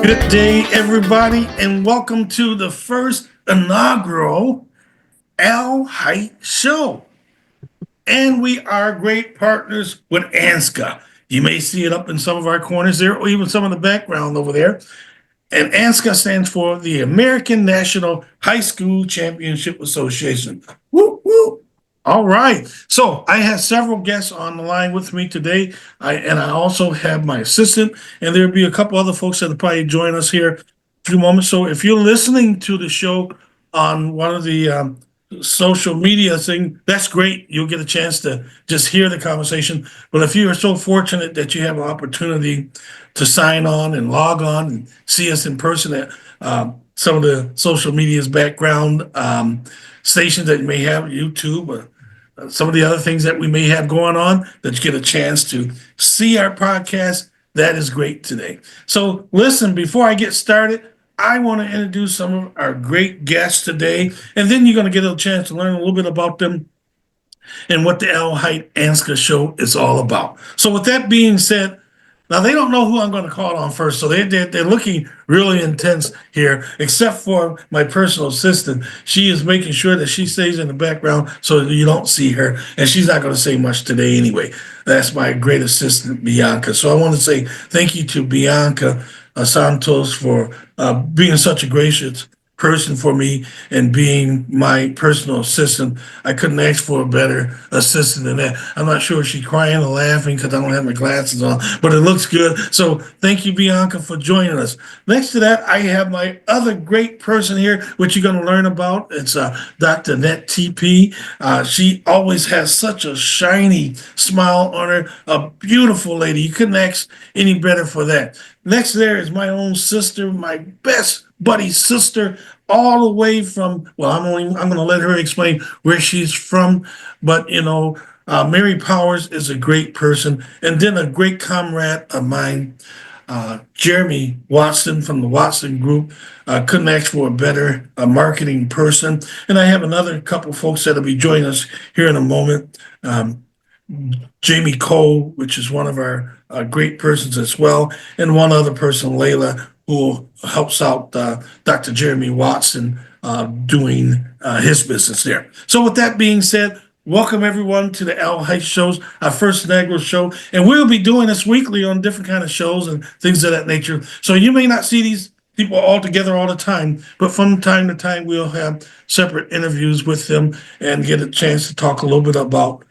Good day, everybody, and welcome to the first inaugural Al Height Show. And we are great partners with ANHSCA. You may see it up in some of our corners there, or even some of the background over there. And ANHSCA stands for the American National High School Championship Association. Woo, woo. All right. So I have several guests on the line with me today. I also have my assistant, and there'll be a couple other folks that'll probably join us here in a few moments. So if you're listening to the show on one of the social media thing, that's great. You'll get a chance to just hear the conversation. But if you are so fortunate that you have an opportunity to sign on and log on and see us in person at some of the social media's background stations that you may have, YouTube or some of the other things that we may have going on, that you get a chance to see our podcast, that is great today. So listen, before I get started, I want to introduce some of our great guests today, and then you're going to get a chance to learn a little bit about them and what the Al Height ANHSCA show is all about. So with that being said, now they don't know who I'm going to call on first, so they're looking really intense here, except for my personal assistant. She is making sure that she stays in the background so that you don't see her, and she's not going to say much today anyway. That's my great assistant, Bianca. So I want to say thank you to Bianca Santos for being such a gracious person for me and being my personal assistant. I couldn't ask for a better assistant than that. I'm not sure if she's crying or laughing because I don't have my glasses on, but it looks good. So thank you, Bianca, for joining us. Next to that, I have my other great person here, which you're going to learn about. It's Dr. Net TP. She always has such a shiny smile on her, a beautiful lady. You couldn't ask any better for that. Next there is my own sister, my best buddy's sister, all the way from, well, I'm going to let her explain where she's from, but Mary Powers is a great person, and then a great comrade of mine, Jeremy Watson from the Watson Group. Couldn't ask for a better marketing person. And I have another couple folks that'll be joining us here in a moment. Jamie Cole, which is one of our great persons as well, and one other person, Layla, who helps out Dr. Jeremy Watson doing his business there. So with that being said, welcome everyone to the Al Height Shows, our first inaugural show, and we'll be doing this weekly on different kind of shows and things of that nature. So you may not see these people all together all the time, but from time to time we'll have separate interviews with them and get a chance to talk a little bit about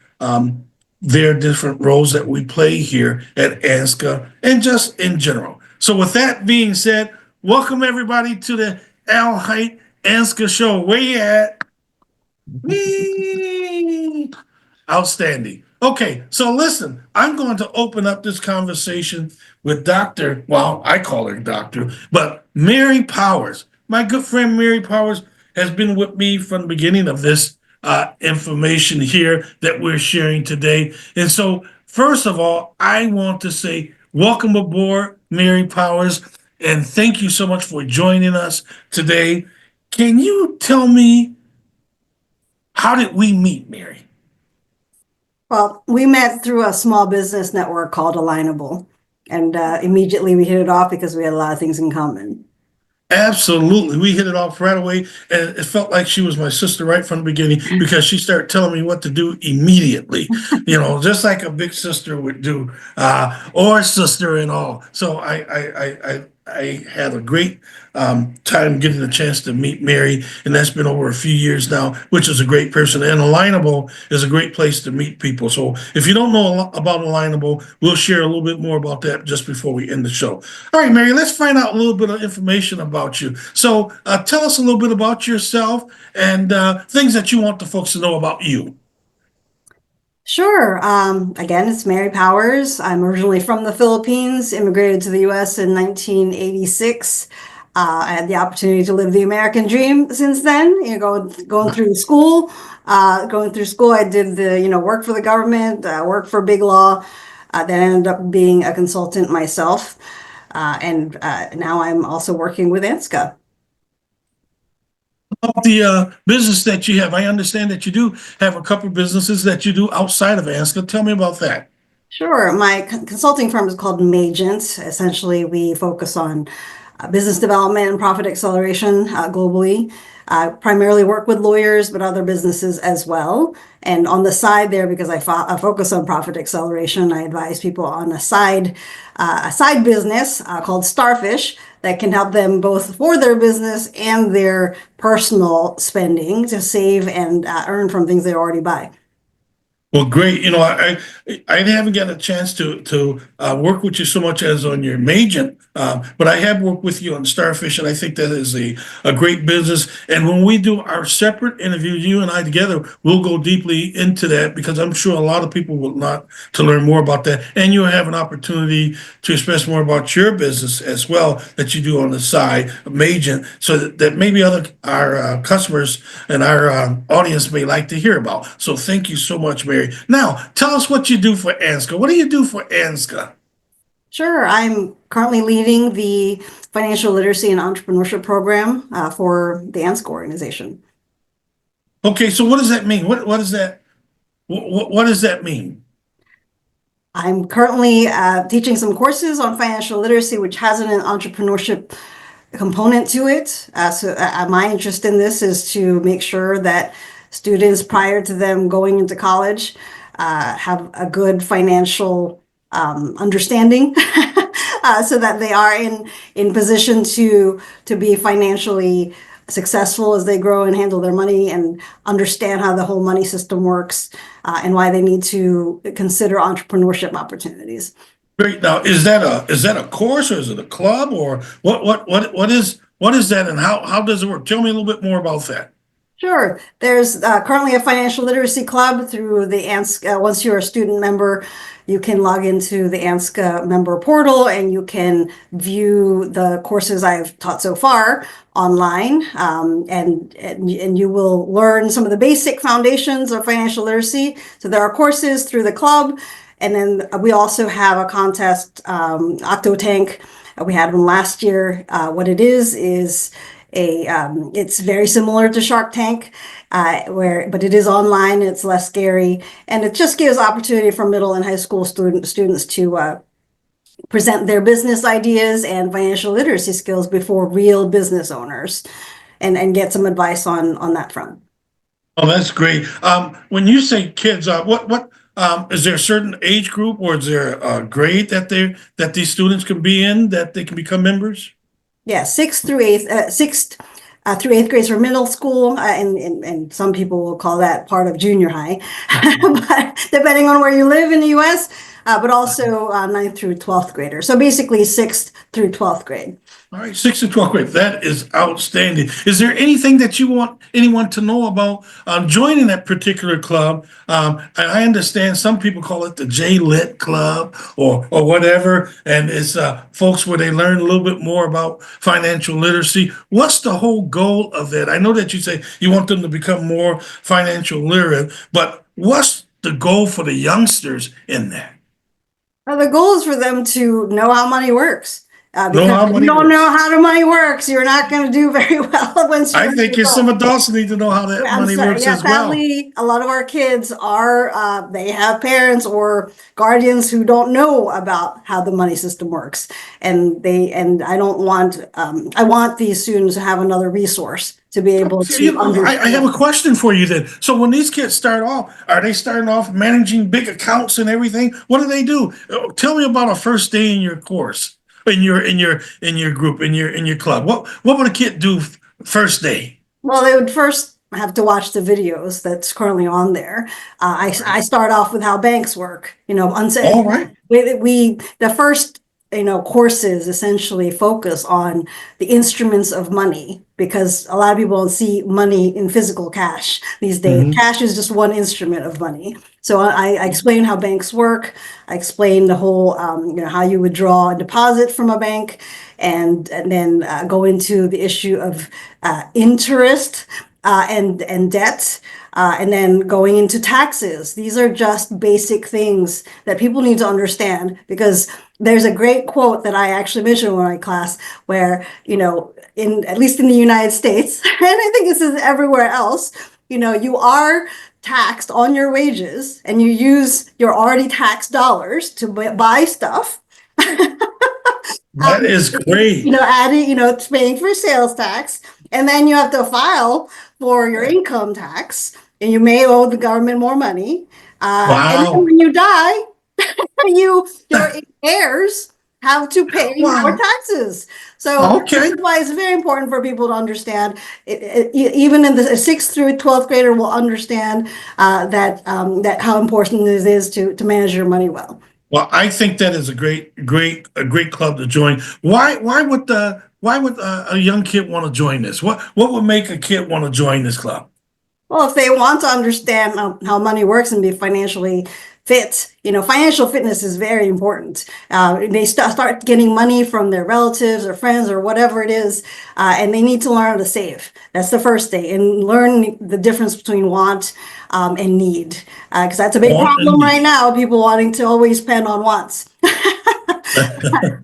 their different roles that we play here at ANHSCA and just in general. So with that being said, welcome everybody to the Al Height ANHSCA show. Where you at? Whee! Outstanding. Okay, so listen, I'm going to open up this conversation with Dr. Well, I call her Doctor, but Mary Powers. My good friend Mary Powers has been with me from the beginning of this information here that we're sharing today. And so, first of all, I want to say welcome aboard, Mary Powers, and thank you so much for joining us today. Can you tell me, how did we meet, Mary? Well, we met through a small business network called Alignable, and immediately we hit it off because we had a lot of things in common. Absolutely. We hit it off right away, and it felt like she was my sister right from the beginning because she started telling me what to do immediately, just like a big sister would do, or sister and all. So I had a great time getting a chance to meet Mary, and that's been over a few years now, which is a great person. And Alignable is a great place to meet people. So if you don't know about Alignable, we'll share a little bit more about that just before we end the show. All right, Mary, let's find out a little bit of information about you. So tell us a little bit about yourself and things that you want the folks to know about you. Sure. Again, it's Mary Powers. I'm originally from the Philippines, immigrated to the U.S. in 1986. I had the opportunity to live the American dream since then. Going through school. I did the work for the government, work for big law. Then ended up being a consultant myself, and now I'm also working with ANHSCA. About the business that you have, I understand that you do have a couple of businesses that you do outside of ANHSCA. Tell me about that. Sure. My consulting firm is called Magent. Essentially, we focus on business development and profit acceleration globally. I primarily work with lawyers, but other businesses as well. And on the side there, because I focus on profit acceleration, I advise people on a side business called Starfish that can help them both for their business and their personal spending to save and earn from things they already buy. Well, great. I haven't gotten a chance to work with you so much as on your Magent, but I have worked with you on Starfish, and I think that is a great business. And when we do our separate interviews, you and I together, we'll go deeply into that because I'm sure a lot of people would want to learn more about that. And you'll have an opportunity to express more about your business as well that you do on the side, Magent, so that maybe our customers and our audience may like to hear about. So thank you so much, Mary. Now, tell us what you do for ANHSCA. What do you do for ANHSCA? Sure. I'm currently leading the financial literacy and entrepreneurship program for the ANHSCA organization. Okay, so what does that mean? What does that what does that mean? I'm currently teaching some courses on financial literacy, which has an entrepreneurship component to it. My interest in this is to make sure that students prior to them going into college have a good financial understanding so that they are in position to be financially successful as they grow and handle their money and understand how the whole money system works and why they need to consider entrepreneurship opportunities. Great. Now, is that a course or is it a club or what is that and how does it work? Tell me a little bit more about that. Sure. There's currently a financial literacy club through the ANHSCA. Once you're a student member, you can log into the ANHSCA member portal and you can view the courses I've taught so far online. And you will learn some of the basic foundations of financial literacy. So there are courses through the club. And then we also have a contest, Octotank. We had one last year. What it is it's very similar to Shark Tank, but it is online. It's less scary, and it just gives opportunity for middle and high school students to present their business ideas and financial literacy skills before real business owners, and get some advice on that front. Oh, that's great. When you say kids, what is there a certain age group or is there a grade that these students can be in that they can become members? Yeah, sixth through eighth grades for middle school, and some people will call that part of junior high, but depending on where you live in the U.S., but also ninth through 12th grader. So basically sixth through 12th grade. All right, 6th to 12th grade. That is outstanding. Is there anything that you want anyone to know about joining that particular club? I understand some people call it the J-Lit Club or whatever, and it's folks where they learn a little bit more about financial literacy. What's the whole goal of that? I know that you say you want them to become more financial literate, but what's the goal for the youngsters in that? The goal is for them to know how money works. Know how Because if money you don't works. know how the money works, you're not going to do very well once you're I an think adult. some adults need to know how that I'm money sorry. works Yeah, as well. sadly, a lot of our kids are, they have parents or guardians who don't know about how the money system works. And I don't want, I want these students to have another resource to be able to understand. I have a question for you then. So when these kids start off, are they starting off managing big accounts and everything? What do they do? Tell me about a first day in your course, in your group, in your club. What would a kid do first day? Well, they would first have to watch the videos that's currently on there. I start off with how banks work. All right. The first courses essentially focus on the instruments of money because a lot of people don't see money in physical cash these days. Mhm. Cash is just one instrument of money. So I explain how banks work. I explain the whole, how you would draw a deposit from a bank, and then go into the issue of interest and debt. And then going into taxes. These are just basic things that people need to understand because there's a great quote that I actually mentioned in my class where, at least in the United States, and I think this is everywhere else, you are taxed on your wages and you use your already taxed dollars to buy stuff. That is great. Adding, it's paying for sales tax, and then you have to file for your income tax, and you may owe the government more money. And then Wow. when you die, your heirs have to pay more Wow. taxes. So this Okay. is why it's very important for people to understand. Even in the sixth through 12th grader will understand that how important it is to manage your money well. Well, I think that is a great club to join. Why would a young kid want to join this? What would make a kid want to join this club? Well, if they want to understand how money works and be financially fit, financial fitness is very important. They start getting money from their relatives or friends or whatever it is, and they need to learn how to save. That's the first thing, and learn the difference between want and need, because that's a big Want and problem right need. now. People wanting to always spend on wants.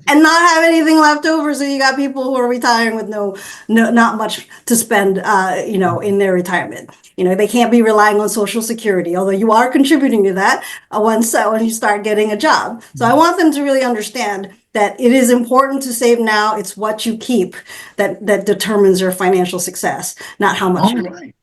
And not have anything left over. So you got people who are retiring with not much to spend, in their retirement. They can't be relying on Social Security, although you are contributing to that when you start getting a job. So I want them to really understand that it is important to save now. It's what you keep that determines your financial success, not how much All you make. right.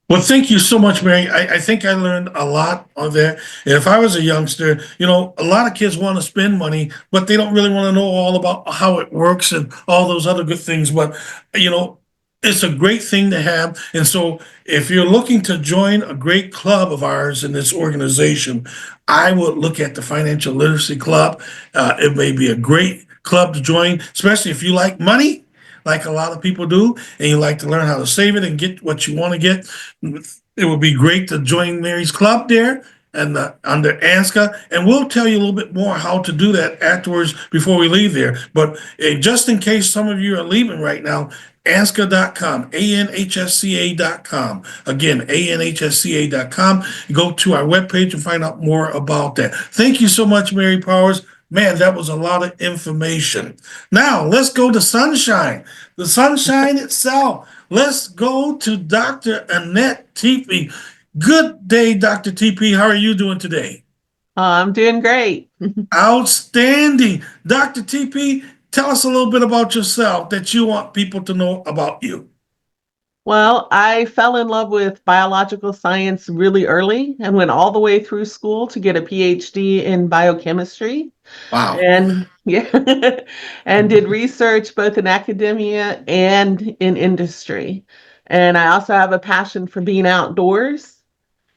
Well, thank you so much, Mary. I think I learned a lot on there. And if I was a youngster, a lot of kids want to spend money, but they don't really want to know all about how it works and all those other good things. But, you know, it's a great thing to have. And so if you're looking to join a great club of ours in this organization, I would look at the Financial Literacy Club. It may be a great club to join, especially if you like money like a lot of people do, and you like to learn how to save it and get what you want to get. It would be great to join Mary's club there and under ANHSCA, and we'll tell you a little bit more how to do that afterwards before we leave there. But just in case some of you are leaving right now, ANHSCA.com, ANHSCA.com. Again, ANHSCA.com. Go to our webpage and find out more about that. Thank you so much, Mary Powers. Man, that was a lot of information. Now, let's go to sunshine. The sunshine itself. Let's go to Dr. Annette Teepee. Good day, Dr. TP. How are you doing today? I'm doing great. Outstanding. Dr. TP, tell us a little bit about yourself that you want people to know about you. Well, I fell in love with biological science really early and went all the way through school to get a PhD in biochemistry. Wow. And yeah, and did research both in academia and in industry. And I also have a passion for being outdoors.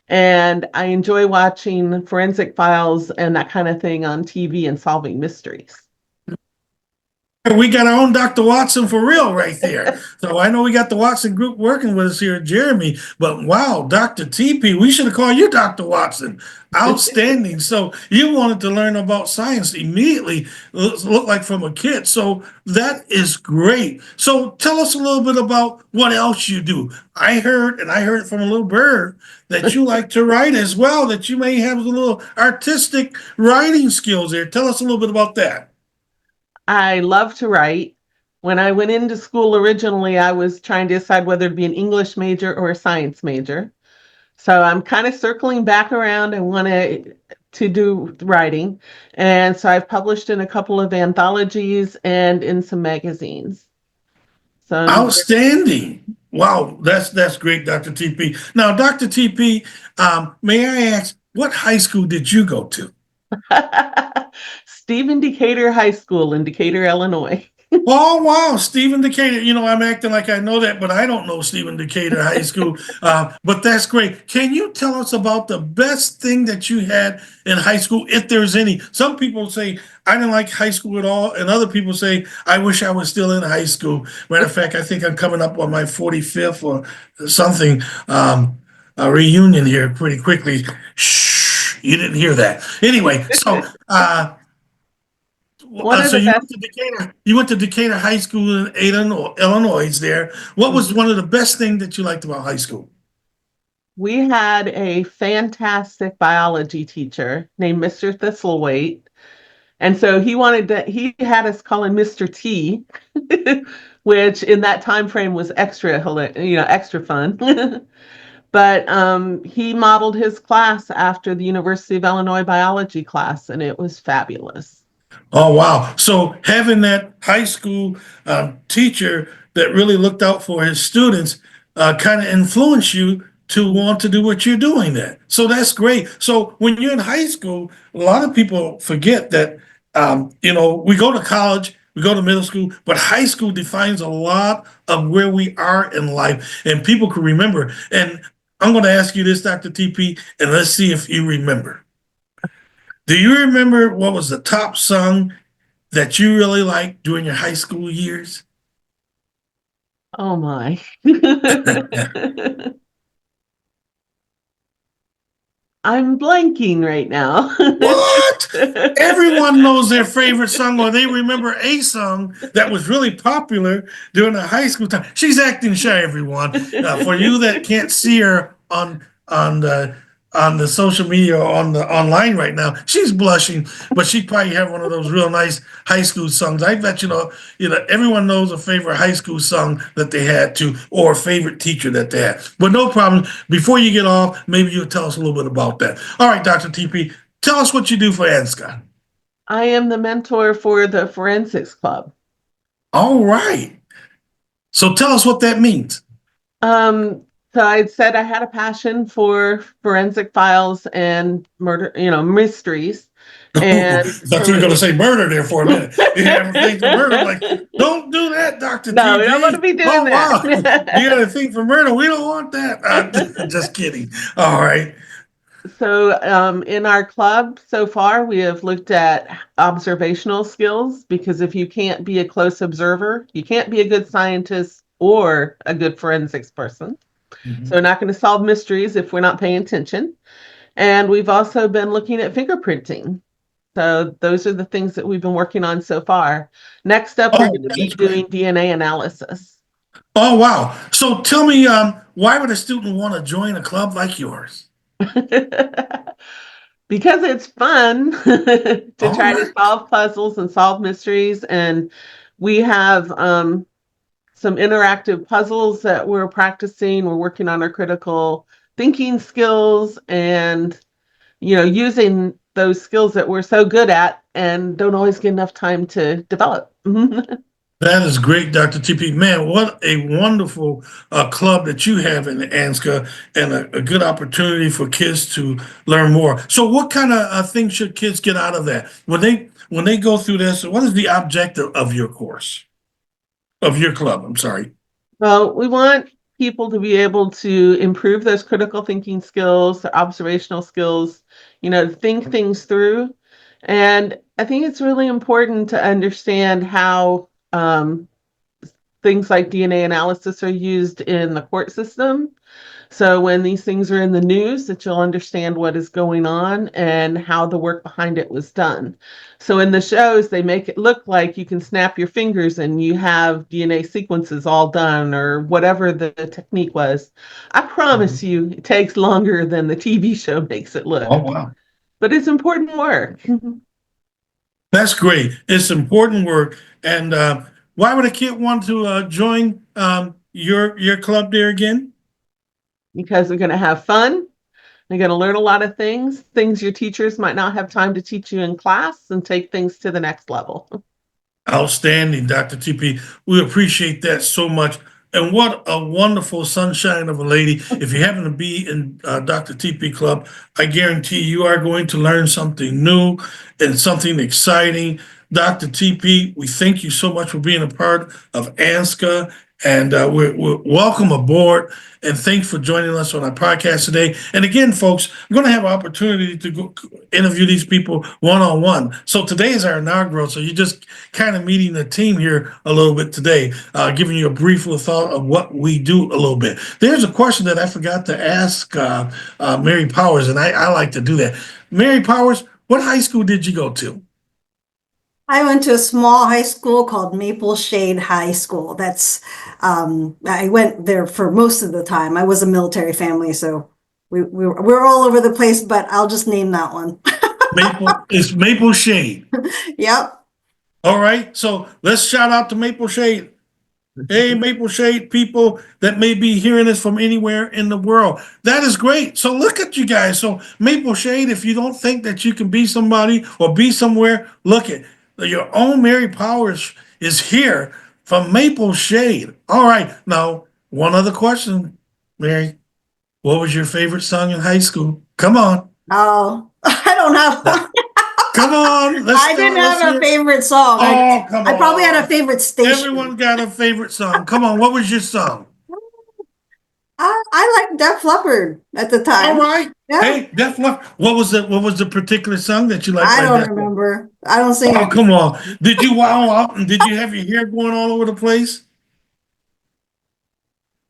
And I enjoy watching forensic files and that kind of thing on TV and solving mysteries. We got our own Dr. Watson for real right there. So I know we got the Watson group working with us here, Jeremy, but wow, Dr. TP, we should have called you Dr. Watson. Outstanding. So you wanted to learn about science immediately, look like from a kid. So that is great. So tell us a little bit about what else you do. I heard, and I heard it from a little bird, that you like to write as well, that you may have a little artistic writing skills there. Tell us a little bit about that. I love to write. When I went into school originally, I was trying to decide whether to be an English major or a science major. So I'm kind of circling back around and want to do writing. And so I've published in a couple of anthologies and in some magazines. So Outstanding. Wow, that's great, Dr. TP. Now, Dr. TP, may I ask, what high school did you go to? Stephen Decatur High School in Decatur, Illinois. Oh, wow, Stephen Decatur. I'm acting like I know that, but I don't know Stephen Decatur High School. But that's great. Can you tell us about the best thing that you had in high school, if there's any? Some people say, I didn't like high school at all, and other people say, I wish I was still in high school. Matter of fact, I think I'm coming up on my 45th or something, a reunion here pretty quickly. Shh, you didn't hear that. Anyway, so One of so the you went best to Decatur. You went to Decatur High School in Illinois, Illinois. There, what was one of the best things that you liked about high school? We had a fantastic biology teacher named Mr. Thistlewaite. And so he had us call him Mr. T, which in that time frame was extra fun. But he modeled his class after the University of Illinois biology class, and it was fabulous. Oh, wow. So having that high school teacher that really looked out for his students kind of influenced you to want to do what you're doing there. So that's great. So when you're in high school, a lot of people forget that, we go to college, we go to middle school, but high school defines a lot of where we are in life and people can remember. And I'm going to ask you this, Dr. TP, and let's see if you remember. Do you remember what was the top song that you really liked during your high school years? Oh my. I'm blanking right now. What? Everyone knows their favorite song, or they remember a song that was really popular during the high school time. She's acting shy, everyone. For you that can't see her on the social media or on the online right now, she's blushing, but she probably have one of those real nice high school songs. I bet everyone knows a favorite high school song that they had to, or a favorite teacher that they had. But no problem. Before you get off, maybe you'll tell us a little bit about that. All right, Dr. TP, tell us what you do for ANHSCA. I am the mentor for the Forensics Club. All right. So tell us what that means. So I said I had a passion for forensic files and murder, mysteries. And Thought you were going to say murder there for a minute. You ever think of murder? Like, don't do that, Dr. No, TP. we don't want to be doing Wow. that. You got to think for murder. We don't want that. Just kidding. All right. So in our club so far, we have looked at observational skills, because if you can't be a close observer, you can't be a good scientist or a good forensics person. Mhm. So we're not going to solve mysteries if we're not paying attention. And we've also been looking at fingerprinting. So those are the things that we've been working on so far. Next up, we're Oh, going to be that's great. doing DNA analysis. Oh, wow. So tell me, why would a student want to join a club like yours? Because it's fun to All try to right. solve puzzles and solve mysteries. And we have some interactive puzzles that we're practicing. We're working on our critical thinking skills and, using those skills that we're so good at and don't always get enough time to develop. That is great, Dr. TP. Man, what a wonderful club that you have in ANHSCA, and a good opportunity for kids to learn more. So what kind of things should kids get out of that? When they go through this, what is the objective of your course? Of your club, I'm sorry. Well, we want people to be able to improve those critical thinking skills, their observational skills, think things through. And I think it's really important to understand how things like DNA analysis are used in the court system. So when these things are in the news, that you'll understand what is going on and how the work behind it was done. So in the shows, they make it look like you can snap your fingers and you have DNA sequences all done, or whatever the technique was. I promise you, it takes longer than the TV show makes it Oh, look, wow. but it's important work. That's great. It's important work. And why would a kid want to join your club there again? Because we're going to have fun. You're going to learn a lot of things your teachers might not have time to teach you in class, and take things to the next level. Outstanding, Dr. TP. We appreciate that so much. And what a wonderful sunshine of a lady. If you happen to be in Dr. TP Club, I guarantee you are going to learn something new and something exciting. Dr. TP, we thank you so much for being a part of ANHSCA, and we're welcome aboard. And thanks for joining us on our podcast today. And again, folks, I'm going to have an opportunity to go interview these people one-on-one. So today is our inaugural. So you're just kind of meeting the team here a little bit today, giving you a brief little thought of what we do a little bit. There's a question that I forgot to ask Mary Powers, and I like to do that. Mary Powers, what high school did you go to? I went to a small high school called Maple Shade High School. I went there for most of the time. I was a military family, so we're all over the place, but I'll just name that one. It's Maple Shade. Yep. All right. So let's shout out to Maple Shade. Hey, Maple Shade people that may be hearing this from anywhere in the world. That is great. So look at you guys. So Maple Shade, if you don't think that you can be somebody or be somewhere, look at Your own Mary Powers is here from Maple Shade. All right. Now, one other question, Mary. What was your favorite song in high school? Come on. Oh, I don't have one. Come on. Let's I didn't start. Let's have a hear. favorite song. Oh, come I probably had a on. favorite station. Everyone got a favorite song. Come on. What was your song? I liked Def Leppard at the All time. right. Yeah, Hey, Def Leppard. What was the particular song that you liked I by don't Def Leppard? remember. I don't sing Oh, it. come on. Did you wow out and did you have your hair going all over the place?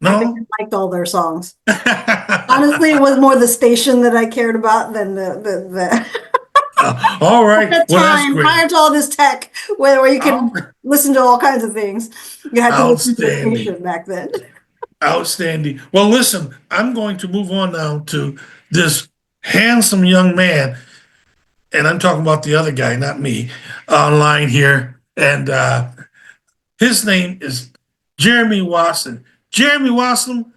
I think No? I liked all their songs. Honestly, it was more the station that I cared about than the All at right. the Well, that's time, great. prior to all this tech, where you All can right. listen to all kinds of things. You had to listen to a Outstanding. station back then. Outstanding. Well, listen, I'm going to move on now to this handsome young man, and I'm talking about the other guy, not me, online here. And his name is Jeremy Watson. Jeremy Watson,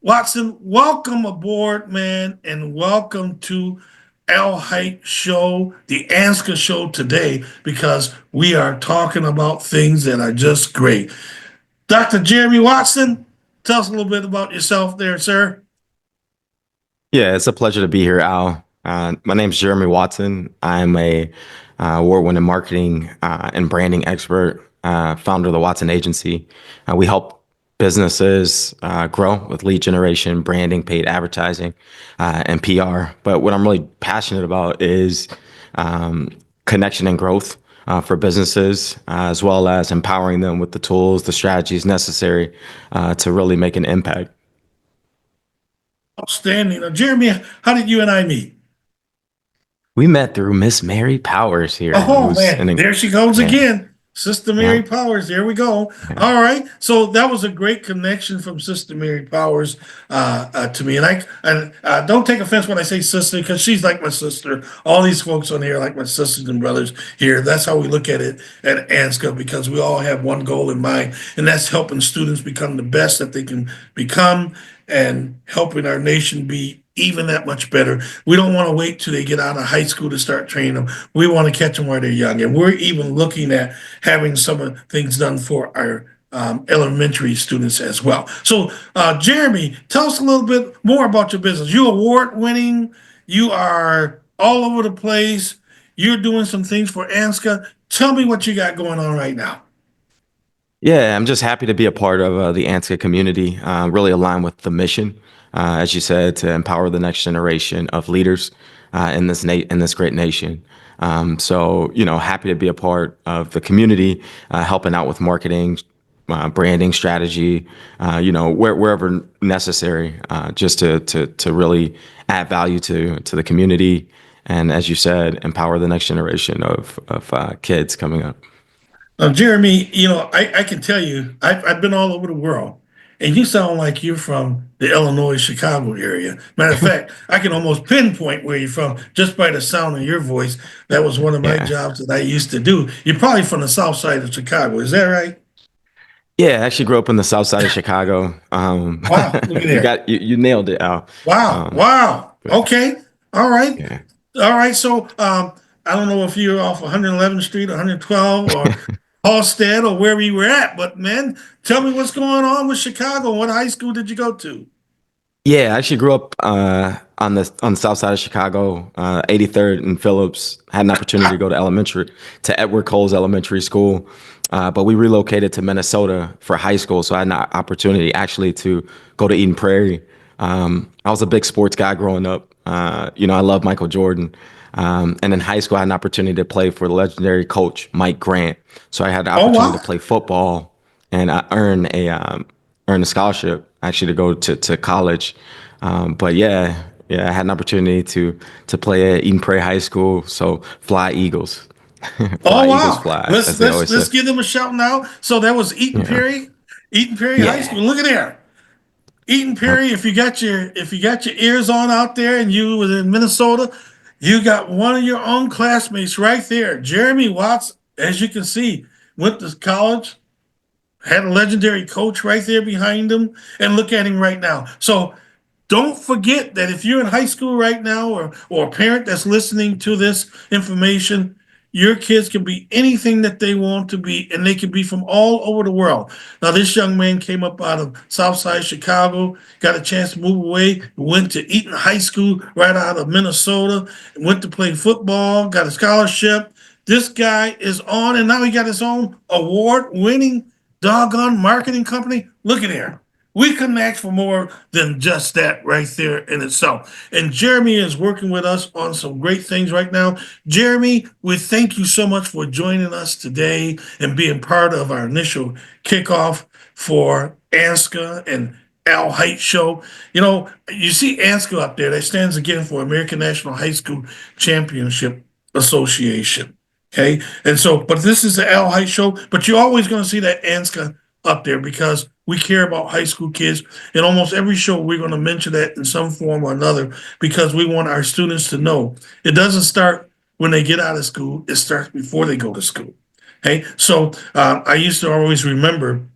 welcome aboard, man, and welcome to Al Height Show, the ANHSCA show today, because we are talking about things that are just great. Dr. Jeremy Watson, tell us a little bit about yourself there, sir. Yeah, it's a pleasure to be here, Al. My name's Jeremy Watson. I'm a award-winning marketing and branding expert, founder of the Watson Agency. We help businesses grow with lead generation, branding, paid advertising, and PR. But what I'm really passionate about is connection and growth for businesses, as well as empowering them with the tools, the strategies necessary to really make an impact. Outstanding. Now, Jeremy, how did you and I meet? We met through Miss Mary Powers here, Oh who's man, there she goes yeah, again. Sister yeah, Mary Powers, there we go. yeah. All right, so that was a great connection from Sister Mary Powers to me, and don't take offense when I say sister because she's like my sister. All these folks on here are like my sisters and brothers here. That's how we look at it at ANHSCA because we all have one goal in mind, and that's helping students become the best that they can become and helping our nation be even that much better. We don't want to wait till they get out of high school to start training them. We want to catch them while they're young. And we're even looking at having some of the things done for our elementary students as well. So, Jeremy, tell us a little bit more about your business. You award winning, you are all over the place, you're doing some things for ANHSCA. Tell me what you got going on right now. Yeah, I'm just happy to be a part of the ANHSCA community, really aligned with the mission, as you said, to empower the next generation of leaders in this great nation. So, happy to be a part of the community, helping out with marketing, branding strategy, wherever necessary, just to really add value to the community, and as you said, empower the next generation of kids coming up. Jeremy, I can tell you, I've been all over the world, and you sound like you're from the Illinois, Chicago area. Matter of fact, I can almost pinpoint where you're from just by the sound of your voice. That was one of my Yeah. jobs that I used to do. You're probably from the south side of Chicago. Is that right? Yeah, I actually grew up in the south side of Chicago. Wow, look at there. You nailed it, Al. Wow, Um, wow. but Okay, all right. yeah. All right, so I don't know if you're off 111th Street, 112, or Halstead, or wherever you were at, but man, tell me what's going on with Chicago. What high school did you go to? Yeah, I actually grew up on the south side of Chicago, 83rd and Phillips. Had an opportunity to go to Edward Coles Elementary School, but we relocated to Minnesota for high school, so I had an opportunity actually to go to Eden Prairie. I was a big sports guy growing up. I love Michael Jordan. And in high school, I had an opportunity to play for the legendary coach Mike Grant. So I had the Oh opportunity to wow. play football, and I earned a scholarship actually to go to college. But yeah, I had an opportunity to play at Eden Prairie High School. So fly Eagles, Oh fly Eagles, wow. fly, Let's as they let's always say. let's give them a shout now. So that was Yeah, Eaton Perry High yeah, School. Look at there. Eaton yep. Perry, if you got your ears on out there and you was in Minnesota, you got one of your own classmates right there. Jeremy Watts, as you can see, went to college, had a legendary coach right there behind him, and look at him right now. So don't forget that if you're in high school right now or a parent that's listening to this information, your kids can be anything that they want to be, and they can be from all over the world. Now, this young man came up out of Southside Chicago, got a chance to move away, went to Eaton High School right out of Minnesota, went to play football, got a scholarship. This guy is on, and now he got his own award-winning doggone marketing company. Look at here. We couldn't ask for more than just that right there in itself. And Jeremy is working with us on some great things right now. Jeremy, we thank you so much for joining us today and being part of our initial kickoff for ANHSCA and Al Height Show. You know, you see ANHSCA up there. That stands again for American National High School Championship Association. Okay. And so, but this is the Al Height Show, but you're always going to see that ANHSCA up there because we care about high school kids. In almost every show, we're going to mention that in some form or another because we want our students to know it doesn't start when they get out of school. It starts before they go to school. Okay. So I used to always remember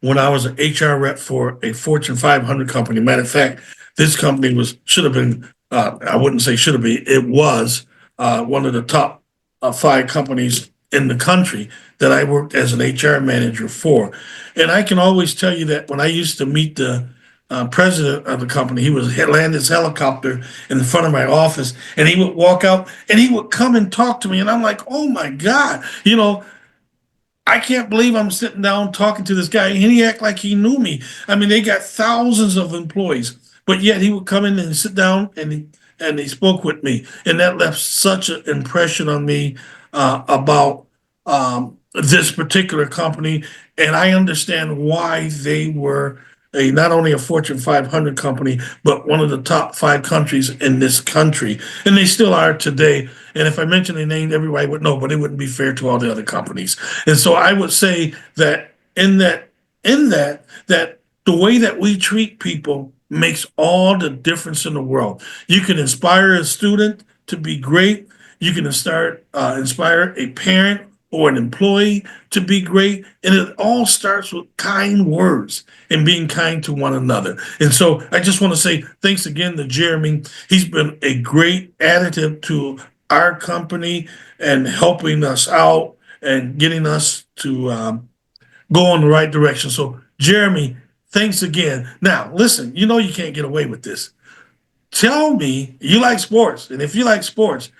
when I was an HR rep for a Fortune 500 company. Matter of fact, this company should have been, I wouldn't say should have been, it was one of the top 5 companies in the country that I worked as an HR manager for. And I can always tell you that when I used to meet the president of the company, he would land his helicopter in the front of my office and he would walk out and he would come and talk to me. And I'm like, oh my God, you know, I can't believe I'm sitting down talking to this guy and he act like he knew me. I mean, they got thousands of employees, but yet he would come in and sit down and he spoke with me. And that left such an impression on me about this particular company. And I understand why they were not only a Fortune 500 company, but one of the top 5 countries in this country. And they still are today. And if I mentioned their name, everybody would know, but it wouldn't be fair to all the other companies. And so I would say that that the way that we treat people makes all the difference in the world. You can inspire a student to be great. You can inspire a parent or an employee to be great. And it all starts with kind words and being kind to one another. And so I just want to say thanks again to Jeremy. He's been a great additive to our company and helping us out and getting us to go in the right direction. So Jeremy, thanks again. Now, listen, you know you can't get away with this. Tell me you like sports. And if you like sports,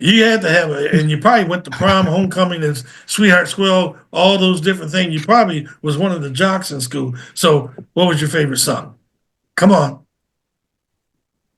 you had to have and you probably went to prom, homecoming, and sweetheart squirrel, all those different things. You probably was one of the jocks in school. So what was your favorite song? Come on.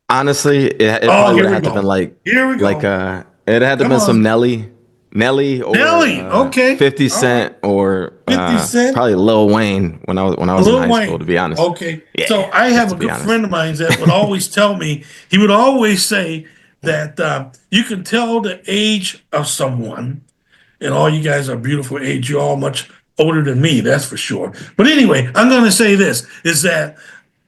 Honestly, it probably would have had to been here we go. It had to have been some Nelly or okay. 50 Cent or 50 Cent? probably Lil Wayne when I was in high school, to be honest. Okay. Yeah, so I have a good friend of mine that would always tell me, he would always say that you can tell the age of someone, and all you guys are beautiful age. You're all much older than me, that's for sure. But anyway, I'm going to say this, is that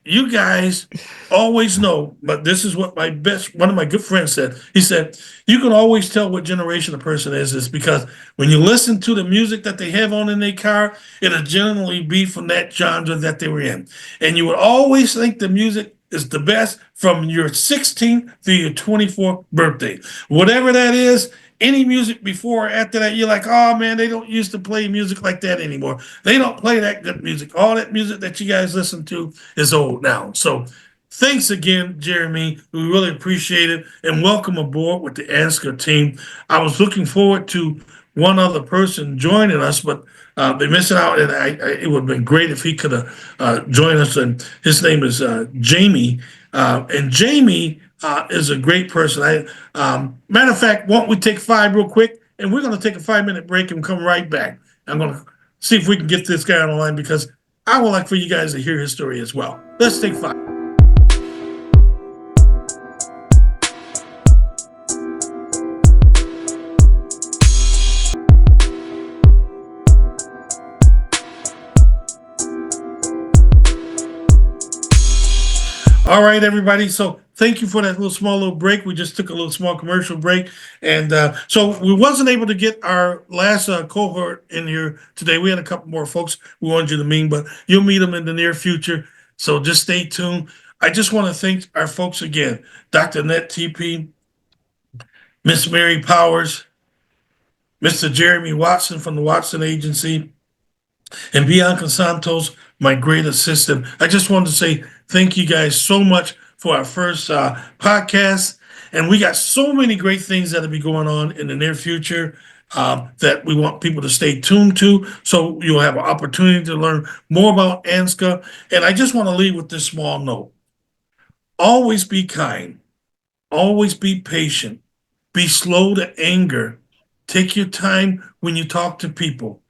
you guys always know, but this is what one of my good friends said. He said, you can always tell what generation a person is because when you listen to the music that they have on in their car, it'll generally be from that genre that they were in. And you would always think the music is the best from your 16th through your 24th birthday. Whatever that is, any music before or after that, you're like, oh man, they don't used to play music like that anymore. They don't play that good music. All that music that you guys listen to is old now. So thanks again, Jeremy. We really appreciate it. And welcome aboard with the ANHSCA team. I was looking forward to one other person joining us, but they're missing out. And it would have been great if he could have joined us. And his name is Jamie. And Jamie is a great person. Matter of fact, why don't we take 5 real quick, and we're going to take a 5-minute break and come right back. I'm going to see if we can get this guy on the line because I would like for you guys to hear his story as well. Let's take 5. All right, everybody. So thank you for that little break. We just took a little small commercial break. And so we wasn't able to get our last cohort in here today. We had a couple more folks we wanted you to meet, but you'll meet them in the near future. So just stay tuned. I just want to thank our folks again, Dr. Annette TP, Miss Mary Powers, Mr. Jeremy Watson from the Watson Agency, and Bianca Santos, my great assistant. I just wanted to say thank you guys so much for our first podcast. And we got so many great things that'll be going on in the near future that we want people to stay tuned to. So you'll have an opportunity to learn more about ANHSCA. And I just want to leave with this small note. Always be kind. Always be patient. Be slow to anger. Take your time when you talk to people.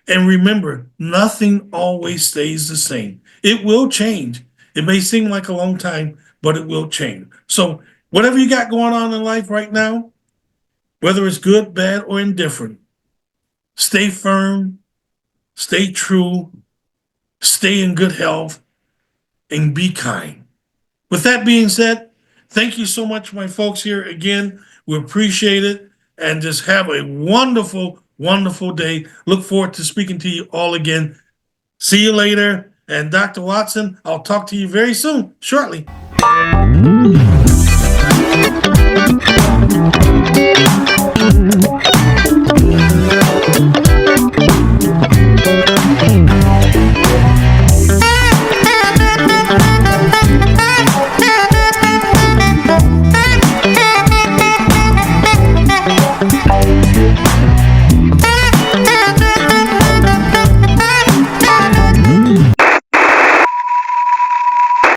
And remember, nothing always stays the same. It will change. It may seem like a long time, but it will change. So whatever you got going on in life right now, whether it's good, bad, or indifferent, stay firm, stay true, stay in good health, and be kind. With that being said, thank you so much, my folks here again. We appreciate it, and just have a wonderful, wonderful day. Look forward to speaking to you all again. See you later. And Dr. Watson, I'll talk to you very soon, shortly.